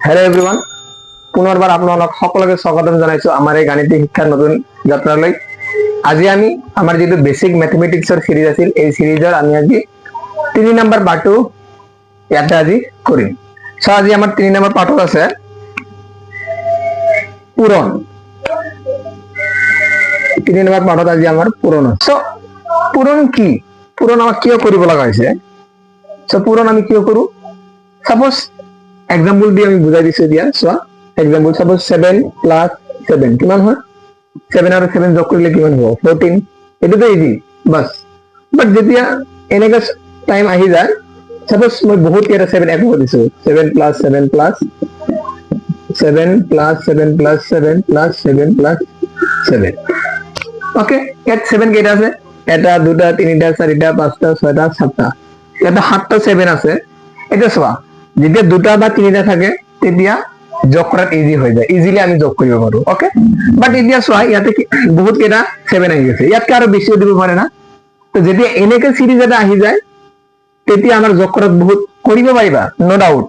Hello everyone पुनर्बार आपनलोक सकलोके स्वागतम जानाइছো आमार এই গাণিতিক শিক্ষাৰ নতুন যাত্ৰালৈ। আজি আমি আমাৰ যেটো বেসিক ম্যাথমেটিক্সৰ সিৰিজ আছিল এই সিৰিজৰ আমি আজি 3 নম্বৰ পাৰ্টটো ইয়াতে আজি কৰিম। সো আজি আমাৰ 3 নম্বৰ পাৰ্টত আছে পূৰণ। 3 নম্বৰ পাৰ্টত আজি আমাৰ পূৰণ। সো পূৰণ কি? পূৰণ আমাক কিয় কৰিব লগা হৈছে? সো পূৰণ আমি কিয় কৰো? সাপোজ एग्जाम्पल भी আমি বুঝাই দিছো দিয়া সোয়া एग्जाम्पल सपोज 7 प्लस 7 কিমান হয় 7 আৰু 7 যোগ কৰিলে কিমান হ'ব 14 এটো তো ইজি বাস বাট যেতিয়া এনেকা টাইম আহি যায় सपोज মই বহুত কেটা 7 এক হৈ দিছো 7 plus 7 plus 7 plus 7 plus 7 plus 7 plus 7 okay at 7 কেটা আছে এটা দুটা তিনটা চাৰিটা পাঁচটা ছয়টা সাতটা এটা সাতটা 7 আছে এটা সোয়া যেতিয়া দুটা বা তিনিটা থাকে তেতিয়া যোগ কৰাত ইজি হৈ যায় ইজিলি আমি যোগ কৰিব পাৰো ওকে বাট এতিয়া সোয়া ইয়াতে বহুত কেটা 7 আহি গৈছে ইয়াত আৰু বেছি দিব পাৰে না তো যেতিয়া এনেকে সিৰিজ এটা আহি যায় তেতিয়া আমাৰ যোগ কৰাত বহুত কৰিব পাৰিবা নো ডাউট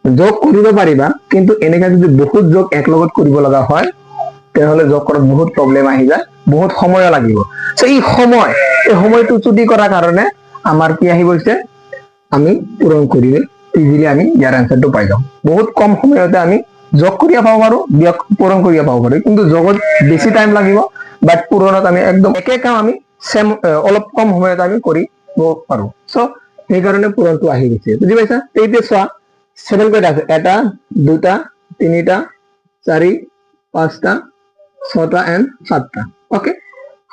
যোগ কৰিব পাৰিবা কিন্তু এনেকা যদি বহুত যোগ এক লগত কৰিব লগা হয় তেহলে যোগ কৰাত বহুত প্ৰবলেম আহি যায় বহুত সময় লাগিব সো এই সময়টো চুটি কৰাৰ কাৰণে আমাৰ কি আহি গৈছে আমি পূৰণ কৰিলে ইজিলি আমি ইয়াৰ আনসাৰটো পাই যাম বহুত কম সময়তে আমি যোগ কৰিয়া পাব পাৰো বিয়োগ পূৰণ কৰিয়া পাব পাৰো কিন্তু যোগত বেছি টাইম লাগিব বাট পূৰণত আমি একদম একে কাম আমি সেম অলপ কম সময়তে আমি কৰিব পাৰো সো এই কাৰণে পূৰণটো আহি গৈছে বুজি পাইছা এইতে সোয়া 7 কয়টা আছে এটা দুটা তিনিটা চাৰি পাঁচটা ছটা এন্ড সাতটা ওকে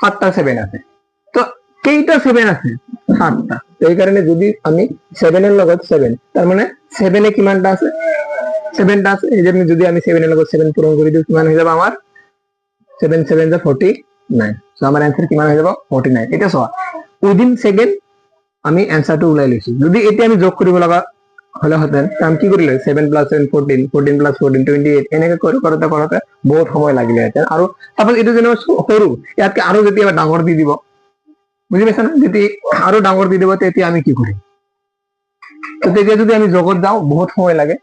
সাতটা 7 আছে তো কেইটা 7 আছে সাতটা এই কারণে যদি আমি 7 এর লগত 7 তার মানে 7 এ কিমানটা আছে 7টা আছে এই জন্য যদি আমি 7 এর লগত 7 পূরণ কৰি দিও কিমান হৈ যাব আমার 7 7 = 49 সো আমার आंसर কিমান হৈ যাব 49 এটা সোয়া উইদিন সেকেন্ড আমি आंसरটো উলাই লৈছো যদি এতিয়া আমি যোগ কৰিব লগা হলে হতেন আমি কি কৰিলে 7 + 7 14 14 + 14 28 এনেকে কৰোতে বহুত সময় লাগিলে হেতেন আৰু সাপোজ এটো যেন সৰু ইয়াতকে আৰু যদি এবাৰ ডাঙৰ দি দিব বুঝি পাইছা না যদি আৰো ডাঙৰ দি দেব তেতিয়া আমি কি করি তো তেতিয়া যদি আমি জগত যাও বহুত সময় লাগে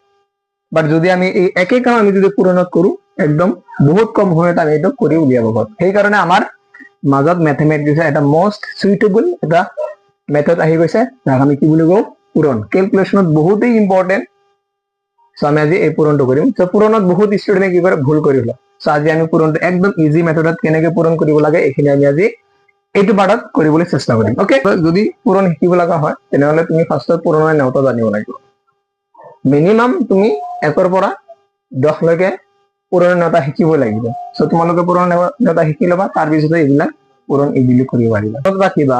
বাট যদি আমি এই একই কাম আমি যদি পূৰণত কৰো একদম বহুত কম সময়ত আমি এটা কৰি উলিয়াব পাৰো সেই কাৰণে আমাৰ মাজত ম্যাথমেটিক্স এটা মোস্ট সুইটেবল এটা মেথড আহি গৈছে যাক আমি কি বুলি কও পূৰণ ক্যালকুলেশনত বহুতেই ইম্পৰ্টেন্ট সো আমি আজি এই পূৰণটো কৰিম তো পূৰণত বহুত ষ্টুডেন্টে কি কৰে ভুল কৰি লয় সো আজি আমি পূৰণটো একদম ইজি মেথডত কেনেকৈ পূৰণ কৰিব লাগে এখিনি আমি আজি এইটো পাৰ্টত কৰিবলৈ চেষ্টা কৰিম ওকে যদি পূৰণ শিকিব লগা হয় তেনেহলে তুমি ফাৰ্ষ্টত পূৰণৰ নেওতা জানিব লাগিব মিনিমাম তুমি 1 ৰ পৰা 10 লৈকে পূৰণৰ নেওতা শিকিব লাগিব সো তোমালোকে পূৰণৰ নেওতা শিকি লবা তাৰ পিছতে এইবিলাক পূৰণ ইজিলি কৰিব পাৰিবা তথা কিবা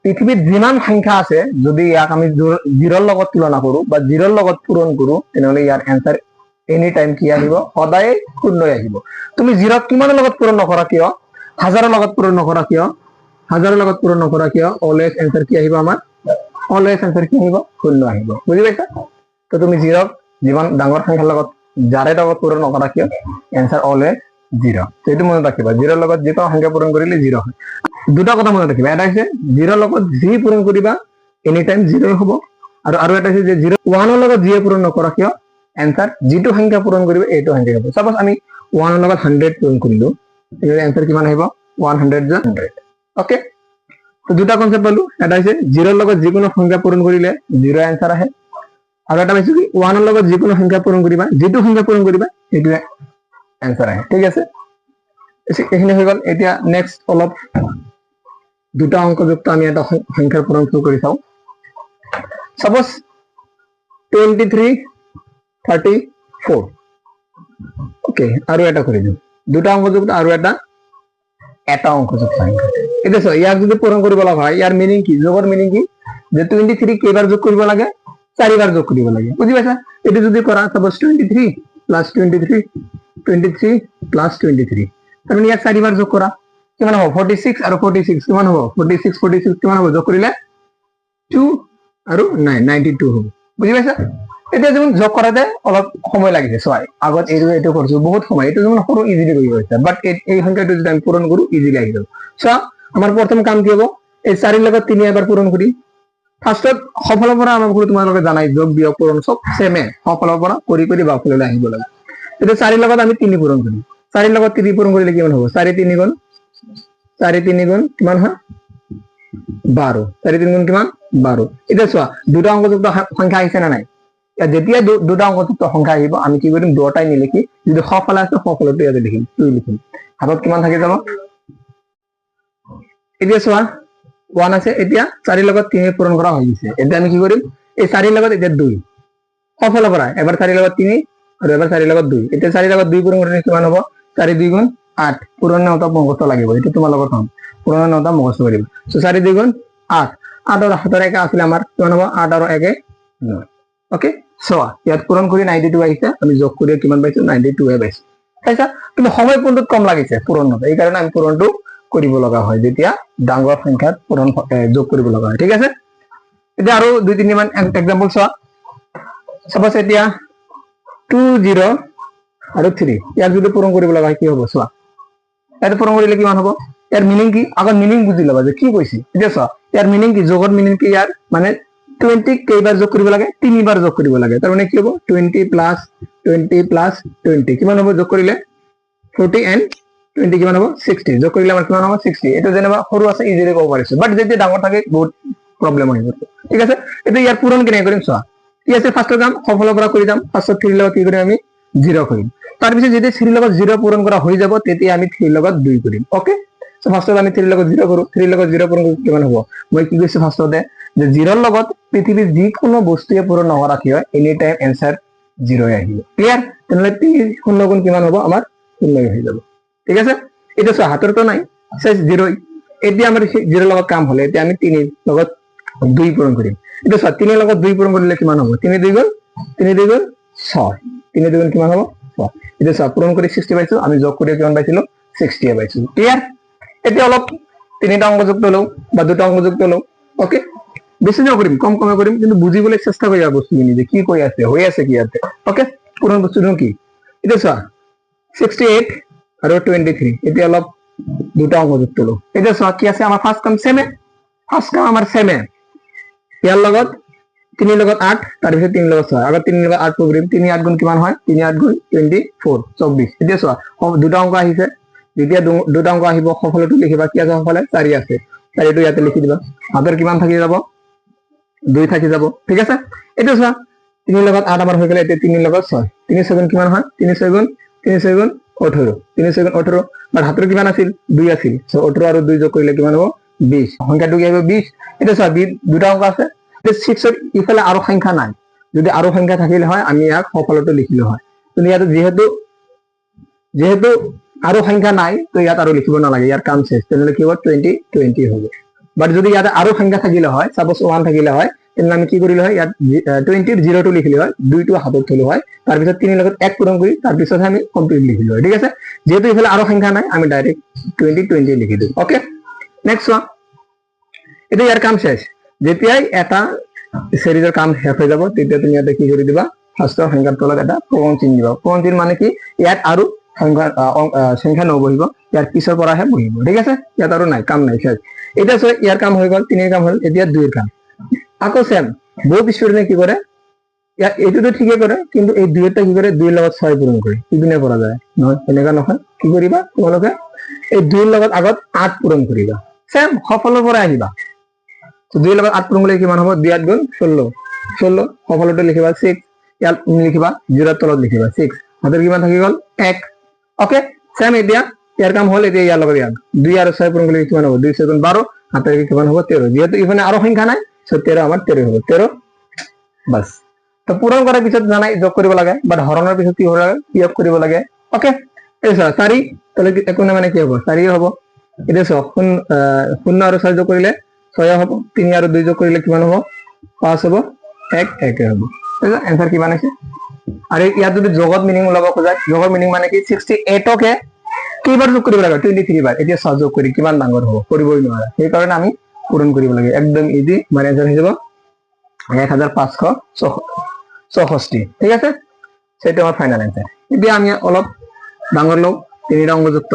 পৃথিৱীত যিমান সংখ্যা আছে যদি ইয়াক আমি 0 ৰ লগত তুলনা কৰো বা 0 ৰ লগত পূৰণ কৰো তেনেহলে ইয়াৰ आंसर এনি টাইম কি আহিব সদায় শূন্য আহিব তুমি 0 কিমানৰ লগত পূৰণ নকৰা কিয় হাজাৰৰ লগত পূৰণ নকৰা কিয় হাজাৰৰ লগত পূৰণ নকৰা কিয় অলৱেজ आंसर কি আহিব আমাৰ অলৱেজ आंसर কি আহিব শূন্য আহিব বুজি পাইছা তো তুমি 0 যিমান ডাঙৰ সংখ্যাৰ লগত যাৰে লগত পূৰণ নকৰা কিয় आंसर অলৱেজ 0 তো এটো মনত ৰাখিবা 0 ৰ লগত যেটা সংখ্যা পূৰণ কৰিলে 0 হয় দুটা কথা মনত ৰাখিবা এটা হৈছে 0 ৰ লগত যি পূৰণ কৰিবা এনি টাইম 0 হ'ব আৰু এটা হৈছে যে 0 1 ৰ লগত যি পূৰণ নকৰা কিয় आंसर যেটো সংখ্যা পূৰণ কৰিবা এইটো সংখ্যা হ'ব সাপোজ আমি 1 ৰ লগত 100 পূৰণ কৰিলো এর आंसर কিমান আহিব 100 * 100 ওকে তো দুটা কনসেপ্ট পালো এটা হৈছে 0 ৰ লগত যিকোনো সংখ্যা পূৰণ কৰিলে 0 आंसर আহে আৰু এটা হৈছে কি 1 ৰ লগত যিকোনো সংখ্যা পূৰণ কৰিবা যেটো সংখ্যা পূৰণ কৰিবা সেইটো आंसर আহে ঠিক আছে এখিনি হৈ গল এতিয়া নেক্সট অলপ দুটা অংকযুক্ত আমি এটা সংখ্যাৰ পূৰণ কৰি চাও সাপোজ 23 34 ওকে আৰু এটা কৰি দিও দুটা অংকযুক্ত আৰু এটা অংকযুক্ত সংখ্যা এটা সো ইয়াক যদি পূৰণ কৰিব লগা হয় ইয়াৰ মিনিং কি যোগৰ মিনিং কি যে 23 কেইবাৰ যোগ কৰিব লাগে 4 বাৰ যোগ কৰিব লাগে বুজি পাইছা এটো যদি কৰা সাপোজ 23 + 23 23 + 23 তাৰ মানে ইয়াক 4 বাৰ যোগ কৰা কিমান হ'ব 46 আৰু 46 কিমান হ'ব 46 46 কিমান হ'ব যোগ কৰিলে 2 আৰু 9 92 হ'ব বুজি পাইছা এটা যেমন যোগ কৰাতে অলপ সময় লাগিছে সবাই আগত এইটো কৰছো বহুত সময় এটা যেমন সৰু ইজিলি কৰিব হৈছে বাট এই সংখ্যাটো যদি আমি পূৰণ কৰো ইজিলি আহি যাব সো আমাৰ প্ৰথম কাম কি হ'ব এই 4 ৰ লগত 3 এবাৰ পূৰণ কৰি ফাৰ্ষ্টত সফলৰ পৰা আৰম্ভ কৰি তোমালোকে জানাই যোগ বিয়োগ পূৰণ চব সেমে সফলৰ পৰা কৰি কৰি বাওঁফালে আহিব লাগে এতিয়া 4 লগত আমি 3 পূৰণ কৰিম 4 লগত 3 পূৰণ কৰিলে কিমান হ'ব 4 3 গুণ 4 3 গুণ কিমান হয় 12 4 3 গুণ কিমান 12 এতিয়া চোৱা দুটা অংকযুক্ত সংখ্যা আহিছে না নাই যেতিয়া দুটা অংকযুক্ত সংখ্যা আহিব আমি কি কৰিম দুটাই নিলিখি যদি সফল আছে সফলটো ইয়াতে লিখিম 2 লিখিম হাতত কিমান থাকি যাব এতিয়া চোৱা 1 আছে এতিয়া 4 লগত 3 পূৰণ কৰা হৈ গৈছে এতিয়া আমি কি কৰিম এই 4 লগত এতিয়া 2 সফল পৰা এবাৰ 4 লগত 3 আৰু এবাৰ 4 লগত 2 এতিয়া 4 লগত 2 পূৰণ কৰিলে কিমান হ'ব 4 2 গুণ 8 পূৰণ নটা মুখস্থ লাগিব এটা তোমাৰ লগত কাম পূৰণ নটা মুখস্থ কৰিব সো 4 2 গুণ 8 8 আৰ 7 একা আছিল আমাৰ কিমান হ'ব 8 আৰু 1 9 ওকে চোৱা ইয়াত পূৰণ কৰি 92 আহিছে আমি যোগ কৰি কিমান পাইছো 92 এ পাইছো তাইছা কিন্তু সময় পূৰণত কম লাগিছে পূৰণ নটা এই কাৰণে আমি পূৰণটো কৰিব লগা হয় যেতিয়া ডাঙৰ সংখ্যাত পূৰণ যোগ কৰিব লগা হয় ঠিক আছে এতিয়া আৰু দুই তিনি মান एग्जांपल চোৱা সাপোজ এতিয়া 2 0 আৰু 3 ইয়াক যদি পূৰণ কৰিব লগা হয় কি হ'ব চোৱা ইয়াত পূৰণ কৰিলে কিমান হ'ব ইয়াৰ মিনিং কি আগৰ মিনিং বুজি লবা যে কি কৈছি এতিয়া চোৱা ইয়াৰ মিনিং কি যোগৰ মিনিং কি ইয়াৰ মানে 20 কেইবাৰ যোগ কৰিব লাগে তিনিবাৰ যোগ কৰিব লাগে তাৰ মানে কি হ'ব 20 প্লাস 20 কিমান হ'ব যোগ কৰিলে 40 and 20 কিমান হ'ব 60 যোগ কৰিলে আমাৰ কিমান হ'ব 60 এটা যেনিবা সৰু আছে ইজিলি ক'ব পাৰিছো বাট যেতিয়া ডাঙৰ থাকে বহুত প্ৰবলেম হৈ যাব ঠিক আছে এটা ইয়াৰ পূৰণ কেনে কৰিম চোৱা কি আছে ফাৰ্ষ্টৰ কাম সফলৰ পৰা কৰি যাম ফাৰ্ষ্টত 3 লগত কি কৰিম আমি 0 কৰিম তাৰ পিছত যদি 3 লগত 0 পূৰণ কৰা হৈ যাব তেতিয়া আমি 3 লগত 2 কৰিম ওকে সো ফাৰ্ষ্টত আমি 3 লগত 0 কৰো 3 লগত 0 পূৰণ কৰি কিমান হ'ব মই কি কৈছো ফাৰ্ষ্টতে যে 0 লগত পৃথিৱীৰ যিকোনো বস্তুৱে পূৰণ নকৰা কি হয় এনি টাইম এনসাৰ 0 আহিব ক্লিয়াৰ তেনলে 3 0 গুণ কিমান হ'ব আমাৰ 0 হৈ যাব ঠিক আছে এটা চোৱা হাতৰ তো নাই শেষ 0 এতিয়া আমাৰ 0 লগত কাম হলে এতিয়া আমি 3 লগত 2 পূৰণ কৰিম এটা চোৱা 3 লগত 2 পূৰণ কৰিলে কিমান হ'ব 3 2 গুণ 6 3 2 গুণ কিমান হ'ব 6 এটা চোৱা পূৰণ কৰি 60 পাইছো আমি যোগ কৰি কিমান পাইছিলো 60 পাইছো ক্লিয়াৰ এতিয়া অলপ তিনিটা অংক যুক্ত লও বা দুটা অংক যুক্ত লও ওকে বেছি না কৰিম কম কম কৰিম কিন্তু বুজিবলৈ চেষ্টা কৰিবা বস্তুখিনি যে কি কৈ আছে হৈ আছে কি ইয়াতে ওকে পূৰণ বস্তুটো কি এটা চোৱা 68 আৰু 23 এতিয়া অলপ দুটা অংক যুক্ত লও এটা চোৱা কি আছে আমাৰ ফাৰ্স্ট কাম সেমে ফাৰ্স্ট কাম আমাৰ সেমে ইয়াৰ লগত 3 লগত 8 তাৰ পিছত 3 লগত 6 আগৰ 3 লগত 8 কৰিম 3 8 গুণ কিমান হয় 3 8 গুণ 24 24 এতিয়া চোৱা দুটা অংক আহিছে যেতিয়া দুটা অংক আহিব সফলটো লিখিবা কি আছে সফলে 4 আছে 4টো ইয়াতে লিখি দিবা হাতৰ কিমান থাকি যাব 2 থাকি যাব ঠিক আছে এটা চোৱা 3 লগত 8 আমাৰ হৈ গলে এতিয়া 3 লগত 6 3 7 কিমান হয় 3 7 18 3 7 18 বাট হাতৰ কিমান আছিল 2 আছিল সো 18 আৰু 2 যোগ কৰিলে কিমান হ'ব 20 সংখ্যাটো কি হ'ব 20 এটা চোৱা দুটা অংক আছে 6 ৰ ইফালে আৰু সংখ্যা নাই যদি আৰু সংখ্যা থাকিলে হয় আমি ইয়াক সফলটো লিখিলো হয় কিন্তু ইয়াত যেহেতু আৰু সংখ্যা নাই তো ইয়াত আৰু লিখিব নালাগে ইয়াৰ কাম শেষ তেনলে কি হ'ব 20 20 হ'ব বাট যদি ইয়াত আৰু সংখ্যা থাকিলে হয় সাপোজ 1 থাকিলে হয় তেনলে আমি কি কৰিলে হয় ইয়াত 20 ৰ 0 টো লিখিলে হয় 2 টো হাতত থলো হয় তাৰ পিছত 3 লগত 1 পূৰণ কৰি তাৰ পিছত আমি কমপ্লিট লিখিলো হয় ঠিক আছে যেহেতু ইফালে আৰু সংখ্যা নাই আমি ডাইৰেক্ট 20 লিখি দিম ওকে নেক্সট ওয়ান এটা ইয়াৰ কাম শেষ যেতিয়াই এটা সিৰিজৰ কাম শেষ হৈ যাব তেতিয়া তুমি ইয়াতে কি কৰি দিবা ফাৰ্ষ্টৰ সংখ্যাৰ তলত এটা পূৰণ চিহ্ন দিবা পূৰণ চিহ্ন মানে কি ইয়াত আৰু সংখ্যা নবহিব ইয়াৰ পিছৰ পৰাহে বহিব ঠিক আছে ইয়াত আৰু নাই কাম নাই শেষ এটা সো ইয়াৰ কাম হৈ গল 3 এৰ কাম হল এতিয়া 2 এৰ কাম আকৌ সেম বহুত স্টুডেন্টে কি কৰে ইয়াত এইটোতো ঠিকই কৰে কিন্তু এই 2 এটা কি কৰে 2 এৰ লগত 6 পূৰণ কৰে কিদিনে কৰা যায় নহয় এনেকা নহয় কি কৰিবা তোমালোকে এই 2 এৰ লগত আগত 8 পূৰণ কৰিবা সেম সফলৰ পৰা আহিবা তো 2 এৰ লগত 8 পূৰণ কৰিলে কিমান হ'ব 2 8 গুণ 16 16 সফলটো লিখিবা 6 ইয়াত লিখিবা 0 ৰ তলত লিখিবা 6 হাতৰ কিমান থাকি গল 1 ওকে সেম এতিয়া ইয়াৰ কাম হল এতিয়া ইয়াৰ লগত ইয়াৰ 2 আৰু 6 পূৰণ কৰিলে কিমান হ'ব 2 6 গুণ 12 হাতৰ কিমান হ'ব 13 যেহেতু ইফালে আৰু সংখ্যা নাই সো 13 আমাৰ 13 হ'ব 13 বাস তো পূৰণ কৰাৰ পিছত জানাই যোগ কৰিব লাগে বাট হৰণৰ পিছত কি হ'ব লাগে বিয়োগ কৰিব লাগে ওকে এই চোৱা 4 তাহলে একো না মানে কি হ'ব 4 হ'ব এটা চোৱা 0 আৰু 6 যোগ কৰিলে 6 হ'ব 3 আৰু 2 যোগ কৰিলে কিমান হ'ব 5 হ'ব 1 1 হ'ব এটা आंसर কিমান আছে আৰু ইয়াত যদি যোগত মিনিং ওলাব খোজা যোগৰ মিনিং মানে কি 68 কে কেইবাৰ যোগ কৰিব লাগে 23 বাৰ এতিয়া 6 যোগ কৰি কিমান ডাঙৰ হ'ব কৰিবই নোৱাৰা সেই কাৰণে আমি পূৰণ কৰিব লাগে একদম ইজি মানে आंसर হৈ যাব 1564 ঠিক আছে সেটা আমার ফাইনাল आंसर এতিয়া আমি অলপ ডাঙৰ লও তিনিটা অংকযুক্ত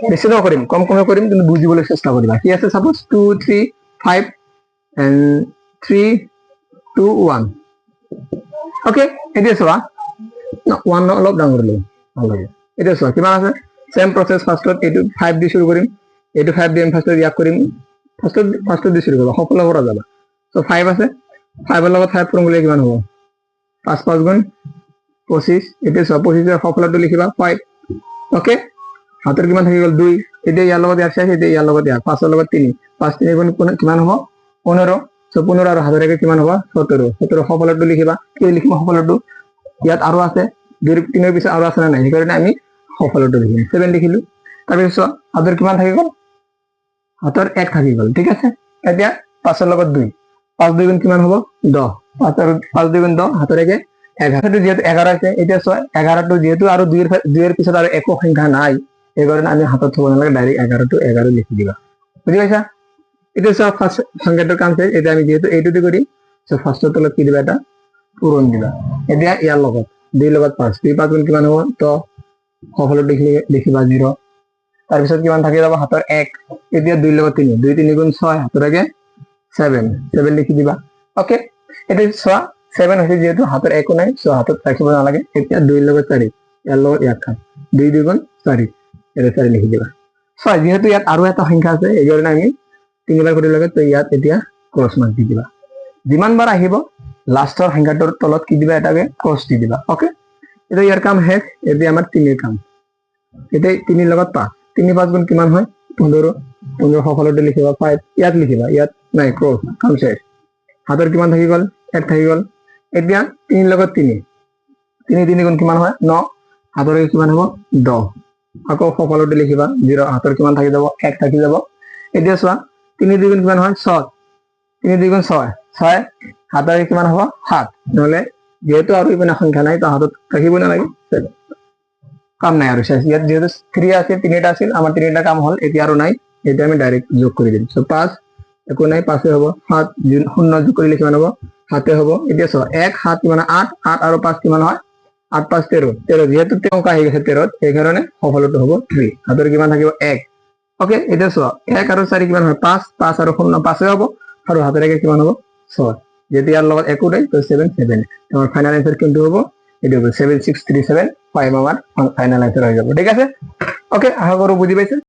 বেছি নকৰিম কম কম কৰিম কিন্তু বুজিবলৈ চেষ্টা কৰিবা কি আছে সাপোজ 2 3 5 and 3 2 1 okay এতিয়া চোৱা ওৱান অলপ ডাঙৰ লৈ ভাল লাগে এতিয়া চোৱা কিমান আছে সেম প্ৰসেস ফাৰ্ষ্টত এইটো 5 দি শুৰু কৰিম এইটো 5 দি আমি ফাৰ্ষ্টত ইয়াক কৰিম ফাৰ্ষ্টত দি শুৰু কৰিম সফল কৰা যাবা সো 5 আছে 5 ৰ লগত 5 পূৰণ কৰিলে কিমান হ'ব 5 5 গুণ 25 এতিয়া চোৱা 25 ৰ সফলটো লিখিবা 5 ওকে হাতৰ কিমান থাকি গ'ল 2 এতিয়া ইয়াৰ লগত ইয়াৰ শেষ এতিয়া ইয়াৰ লগত ইয়াৰ 5 ৰ লগত 3 5 3 গুণ কিমান হ'ব 15 সো 15 আৰু হাতৰেকে কিমান হ'ব 17 17 সফলটো লিখিবা কি লিখিম সফলটো ইয়াত আৰু আছে 2 3 ৰ পিছত আৰু আছে না নাই সেইকাৰণে আমি সফলটো লিখিম 7 লিখিলো তাৰ পিছত হাতৰ কিমান থাকি গ'ল হাতৰ 1 থাকি গ'ল ঠিক আছে এতিয়া 5 ৰ লগত 2 5 2 গুণ কিমান হ'ব 10 5 2 গুণ 10 হাতৰেকে 11 যেহেতু 11 আছে এতিয়া চোৱা 11 টো যেহেতু আৰু 2 এৰ পিছত আৰু একো সংখ্যা নাই এই কারণে আমি হাতত থব নালাগে ডাইরেক্ট 11 টো 11 লিখি দিবা বুঝি পাইছা এটা সব ফার্স্ট সংখ্যাটোৰ কাম শেষ এটা আমি যেহেতু এইটোতে কৰি সো ফাৰ্স্টৰ তলত কি দিবা এটা পূৰণ দিবা এতিয়া ইয়াৰ লগত 2 লগত 5 2 5 গুণ কিমান হ'ব তো সফলটো লিখিবা 0 তাৰ পিছত কিমান থাকি যাব হাতৰ 1 এতিয়া 2 লগত 3 2 3 গুণ 6 হাতৰকে 7 লিখি দিবা ওকে এটা চোৱা 7 হৈছে যেহেতু হাতৰ 1 নাই সো হাতত ৰাখিব নালাগে এতিয়া 2 লগত 4 ইয়াৰ লগত ইয়াক 2 2 গুণ 4 এটা 4 লিখি দিবা সো যেহেতু ইয়াত আৰু এটা সংখ্যা আছে এই কাৰণে আমি তিনিবাৰ কৰি লাগে তো ইয়াত এতিয়া ক্ৰস মাৰ্ক দি দিবা যিমান বাৰ আহিব লাষ্টৰ সংখ্যাটোৰ তলত কি দিবা এটাকে ক্ৰস দি দিবা ওকে এটা ইয়াৰ কাম শেষ এতিয়া আমাৰ 3 এর কাম এটা 3 লগত 5 3 5 গুণ কিমান হয় 15 15 সফলটো লিখিবা 5 ইয়াত লিখিবা ইয়াত নাই ক্ৰস কাম শেষ হাতৰ কিমান থাকি গ'ল 1 থাকি গ'ল এতিয়া 3 লগত 3 3 3 গুণ কিমান হয় 9 হাতৰ কিমান হ'ব 10 আকৌ সফলটো লিখিবা 0 হাতৰ কিমান থাকি যাব 1 থাকি যাব এতিয়া চোৱা 3 2 গুণ কিমান হয় 6 3 2 গুণ 6 6 হাতৰ কিমান হ'ব 7 নহলে যেহেতু আৰু ইমান সংখ্যা নাই তো হাতত ৰাখিব নালাগে কাম নাই আৰু শেষ ইয়াত যেহেতু 3 আছে 3টা আছিল আমাৰ 3টা কাম হল এতিয়া আৰু নাই এটা আমি ডাইৰেক্ট যোগ কৰি দিম সো 5 একো নাই 5 হ'ব 7 0 যোগ কৰিলে কিমান হ'ব 7 হ'ব এতিয়া চোৱা 1 7 কিমান 8 8 আৰু 5 কিমান হয় 8 5 13 13 যেহেতু অংক আহি গৈছে 13 এই কাৰণে সফলটো হ'ব 3 হাতৰ কিমান থাকিব 1 ওকে এটা চোৱা 1 আৰু 4 কিমান হয় 5 5 আৰু 0 5 হ'ব আৰু হাতৰেকে কিমান হ'ব 6 যদি ইয়াৰ লগত একো নাই তো 7 7 আমাৰ ফাইনাল আনসাৰ কিন্তু হ'ব এটা হ'ব 7637 5 আমাৰ ফাইনাল আনসাৰ হৈ যাব ঠিক আছে ওকে আশা কৰো বুজি পাইছে